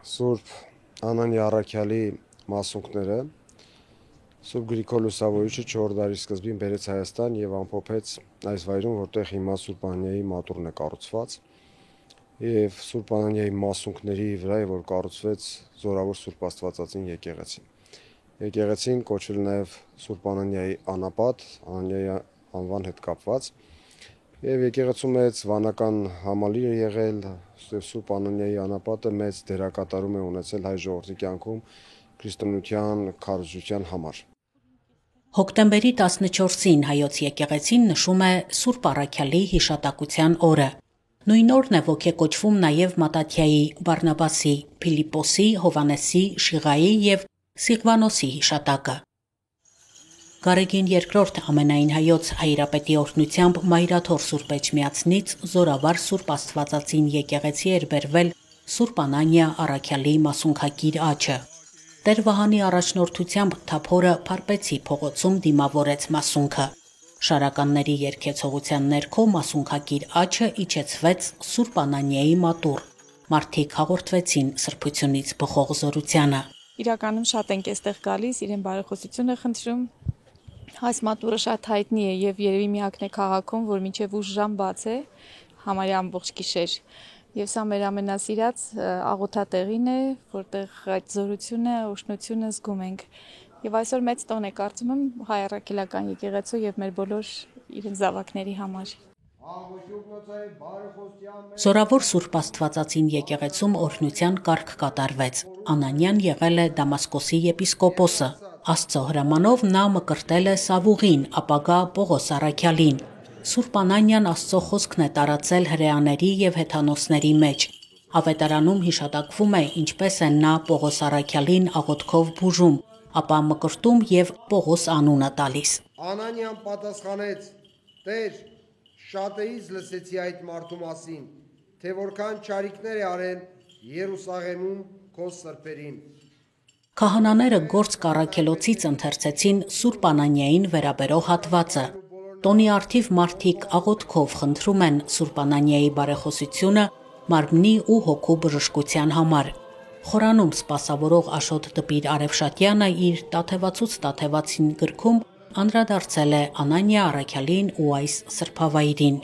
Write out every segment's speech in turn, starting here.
Սուրբ Անանի առաքյալի մասունքները Սուրբ Գրիգոր Լուսավորիչը 4 դարի սկզբին բերեց Հայաստան եւ ամփոփեց այս վայրում, որտեղ հիմա Սուրբ Անանիայի մատուրն է կառուցված, եւ Սուրբ Անանիայի մասունքների վրա է որ կառուցվեց Զորավոր Սուրբ Աստվածածին եկեղեցին։ Եկեղեցին կոչվել նաեւ Սուրբ Անանիայի անապատ, Անանիայի անվան հետ կապված, եւ եկեղեցու մեծ վանական համալիր է եղել, Սուրբ Անանիայի անապատը մեծ դերակատարում է ունեցել հայ ժողովրդի կյանքում քրիստոնեության քարոզության համար։ Հոկտեմբերի 14-ին հայոց եկեղեցին նշում է Սուրբ Առաքյալի հիշատակության օրը։ Նույն օրն է ոգեկոչվում նաև Մատաթիայի, Բարնաբասի, Փիլիպոսի, Հովանեսի, Շիղայի եւ Սիղվանոսի հիշատակը։ Գարեգին II ամենայն հայոց հայրապետի օրհնությամբ Մայրաթոր Սուրբ Էջմիածնից Զորավար Սուրբ Աստվածածին եկեղեցի էր բերվել Սուրբ Անանիա Առաքյալի մասունքագիր աչը։ Տեր Վահանի առաջնորդությամբ թափորը Փարպեցի փողոցում դիմավորեց մասունքը։ Շարականների երգեցողության ներքո մասունքագիր աչը իջեցվեց Սուրբ Անանիայի մատուռ։ Մարդիկ հաղորդվեցին սրբությունից բխող զորությանը։ Իրականում շատ ենք այստեղ գալիս, իրեն բարեխոսություն է խնդրում։ Այս մատուրը շատ հայտնի է եւ երևի միակն է քաղաքում, որ մինչեւ ուշ ժամ բաց է, համարյա ամբողջ գիշեր։ Եվ սա մեր ամենասիրած աղոթատեղին է, որտեղ այդ զորությունը, օշնությունը զգում ենք։ Եվ այսօր մեծ տոն է կարծում եմ հայ առաքելական եկեղեցու եւ մեր բոլոր իրեն զավակների համար։ Զորավոր Սուրբ Աստվածածին եկեղեցում օրհնության կարգ կատարվեց։ Անանյան եղել է Դամասկոսի եպիսկոպոսը։ Աստծո հրամանով նա մկրտել է Սավուղին, ապագա Պողոս Առաքյալին։ Սուրբ Անանյան Աստծո խոսքն է տարածել հրեաների եւ հեթանոսների մեջ։ Ավետարանում հիշատակվում է, ինչպես է նա Պողոս Առաքյալին աղոթքով բուժում, ապա մկրտում եւ Պողոս անունը տալիս։ Անանյան պատասխանեց. Տեր, շատերից լսեցի այդ մարդու մասին, թե որքան չարիքներ է արել Երուսաղեմում քո սրբերին։ Քահանաները գործ կառաքելոցից ընթերցեցին Սուրբ Անանիային վերաբերող հատվածը։ Տոնի արդիվ մարդիկ աղոթքով խնդրում են Սուրբ Անանիայի բարեխոսությունը մարմնի ու հոգու բժշկության համար։ Խորանում սպասավորող Աշոտ Դպիր Արևշատյանը իր Տաթևացուց Տաթևացին գրքում անդրադարձել է Անանիա Առաքյալին ու այս սրբավայրին։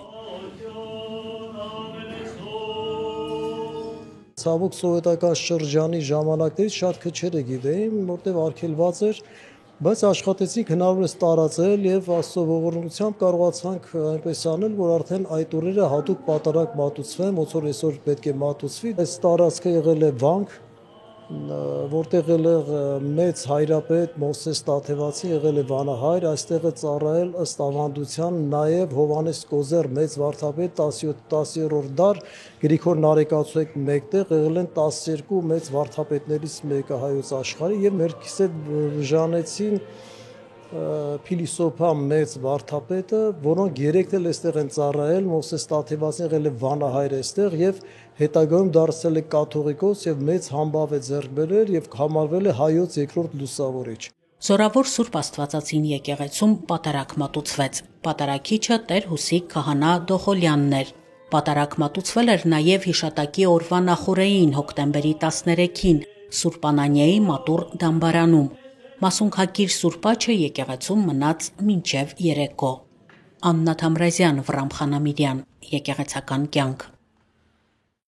Ցավոք սովետական շրջանի ժամանակներից շատ քչերը գիտեին, որտեղ արգելված էր, բայց աշխատեցինք հնարավորինս տարածել եւ Աստծո ողորմությամբ կարողացանք այնպես անել, որ արդեն այդ օրերը հատուկ պատարագ մատուցվեն, ոնց որ այսօր պետք է մատուցվի։ Այս տարածքը եղել է վանք, որտեղ եղել է մեծ հայրապետ Մովսես Տաթևացի, եղել է վանահայր, այստեղ է ծառայել ըստ ավանդության նաև Հովանես Կոզեր մեծ վարդապետ 17-րդ դար Գրիգոր Նարեկացու հետ մեկտեղ եղել են 12 մեծ վարդապետներից մեկը հայոց աշխարհի եւ մեր քիսետ ժանեցին Փիլիսոփա մեծ վարդապետը, որոնք երեք էլ այստեղ են ծառայել, Մովսես Տաթևացին եղել է վանահայր այստեղ եւ հետագայում դարձել է կաթողիկոս եւ մեծ համբավ է ձեռք բերել եւ համարվել է հայոց երկրորդ լուսավորիչ։ Զորավոր Սուրբ Աստվածածին եկեղեցում պատարագ մատուցվեց։ Պատարագիչը Տեր Հուսիկ քահանա Դոխոլյանն էր։ Պատարագ մատուցվել էր նաեւ հիշատակի օրվա նախօրեին հոկտեմբերի 13-ին Սուրբ Անանիայի մատուռ դամբարանում։ Մասունքագիր Սուրբ Աչը եկեղեցում մնաց մինչև երեկո։ Աննա Թամրազյան, Վռամ Խանամիրյան, Եկեղեցական կյանք։